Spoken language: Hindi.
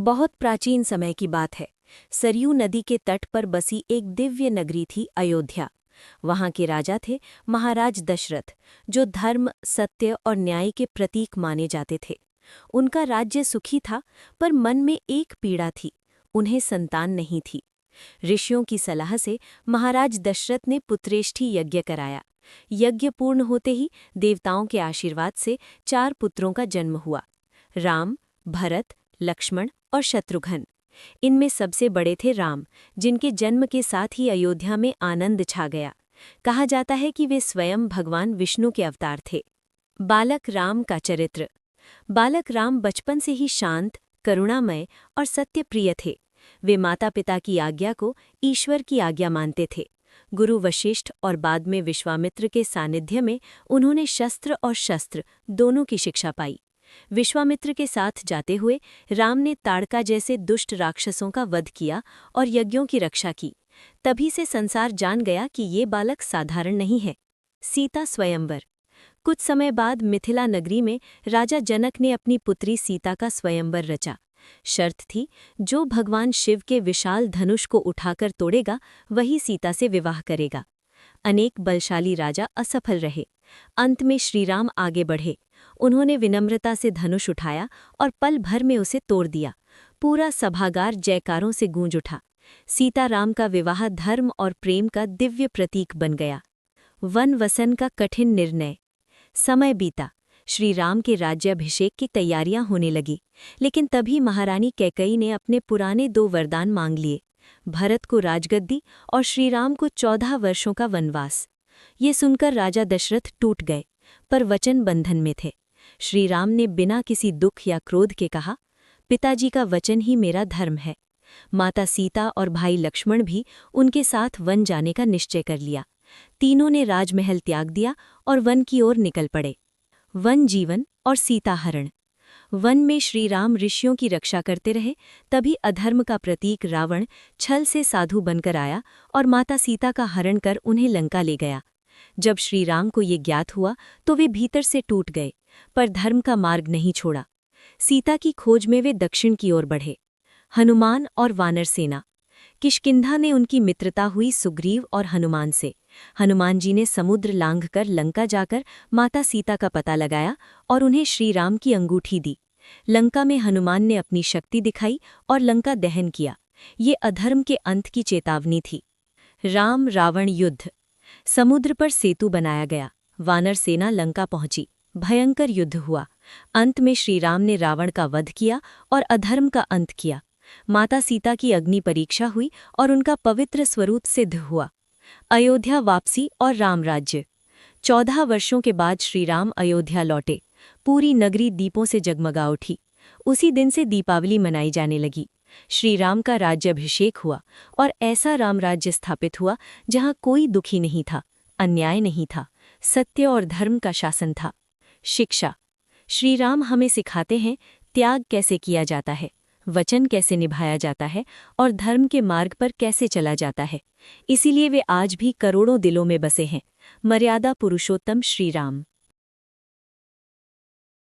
बहुत प्राचीन समय की बात है। सरयू नदी के तट पर बसी एक दिव्य नगरी थी अयोध्या। वहां के राजा थे महाराज दशरथ, जो धर्म, सत्य और न्याय के प्रतीक माने जाते थे। उनका राज्य सुखी था, पर मन में एक पीड़ा थी। उन्हें संतान नहीं थी। ऋषियों की सलाह से महाराज दशरथ ने पुत्रेष्ठी यज्ञ कराया। यज्ञ पूर्ण होते ही देवताओं के आशीर्वाद से 4 पुत्रों का जन्म हुआ: राम, भरत, लक्ष्मण और शत्रुघ्न। इनमें सबसे बड़े थे राम, जिनके जन्म के साथ ही अयोध्या में आनंद छा गया। कहा जाता है कि वे स्वयं भगवान विष्णु के अवतार थे। बालक राम का चरित्र। बालक राम बचपन से ही शांत, करुणामय और सत्यप्रिय थे। वे माता पिता की आज्ञा को ईश्वर की आज्ञा मानते थे। गुरु वशिष्ठ और बाद में विश्वामित्र के सानिध्य में उन्होंने शस्त्र और शस्त्र दोनों की शिक्षा पाई। विश्वामित्र के साथ जाते हुए राम ने ताड़का जैसे दुष्ट राक्षसों का वध किया और यज्ञों की रक्षा की। तभी से संसार जान गया कि ये बालक साधारण नहीं है। सीता स्वयंवर। कुछ समय बाद मिथिला नगरी में राजा जनक ने अपनी पुत्री सीता का स्वयंवर रचा। शर्त थी, जो भगवान शिव के विशाल धनुष को उठाकर तोड़ेगा, वही सीता से विवाह करेगा। अनेक बलशाली राजा असफल रहे। अंत में श्रीराम आगे बढ़े। उन्होंने विनम्रता से धनुष उठाया और पल भर में उसे तोड़ दिया। पूरा सभागार जयकारों से गूंज उठा। सीताराम का विवाह धर्म और प्रेम का दिव्य प्रतीक बन गया। वनवसन का कठिन निर्णय। समय बीता। श्री राम के राज्याभिषेक की तैयारियां होने लगी, लेकिन तभी महारानी कैकेयी ने अपने पुराने 2 वरदान मांग लिए: भरत को राजगद्दी और श्रीराम को 14 वर्षों का वनवास। ये सुनकर राजा दशरथ टूट गए, पर वचन बंधन में थे। श्रीराम ने बिना किसी दुख या क्रोध के कहा, पिताजी का वचन ही मेरा धर्म है। माता सीता और भाई लक्ष्मण भी उनके साथ वन जाने का निश्चय कर लिया। तीनों ने राजमहल त्याग दिया और वन की ओर निकल पड़े। वन जीवन और सीताहरण। वन में श्रीराम ऋषियों की रक्षा करते रहे, तभी अधर्म का प्रतीक रावण छल से साधु बनकर आया और माता सीता का हरण कर उन्हें लंका ले गया। जब श्रीराम को ये ज्ञात हुआ तो वे भीतर से टूट गए, पर धर्म का मार्ग नहीं छोड़ा। सीता की खोज में वे दक्षिण की ओर बढ़े। हनुमान और वानर सेना। किष्किंधा में उनकी मित्रता हुई सुग्रीव और हनुमान से। हनुमान जी ने समुद्र लांघकर लंका जाकर माता सीता का पता लगाया और उन्हें श्रीराम की अंगूठी दी। लंका में हनुमान ने अपनी शक्ति दिखाई और लंका दहन किया। ये अधर्म के अंत की चेतावनी थी। राम रावण युद्ध। समुद्र पर सेतु बनाया गया। वानर सेना लंका पहुंची। भयंकर युद्ध हुआ। अंत में श्रीराम ने रावण का वध किया और अधर्म का अंत किया। माता सीता की अग्नि परीक्षा हुई और उनका पवित्र स्वरूप सिद्ध हुआ। अयोध्या वापसी और रामराज्य। 14 वर्षों के बाद श्रीराम अयोध्या लौटे। पूरी नगरी दीपों से जगमगा उठी। उसी दिन से दीपावली मनाई जाने लगी। श्रीराम का राज्याभिषेक हुआ और ऐसा रामराज्य स्थापित हुआ जहां कोई दुखी नहीं था, अन्याय नहीं था, सत्य और धर्म का शासन था। शिक्षा। श्रीराम हमें सिखाते हैं त्याग कैसे किया जाता है, वचन कैसे निभाया जाता है और धर्म के मार्ग पर कैसे चला जाता है। इसीलिए वे आज भी करोड़ों दिलों में बसे हैं। मर्यादा पुरुषोत्तम श्रीराम।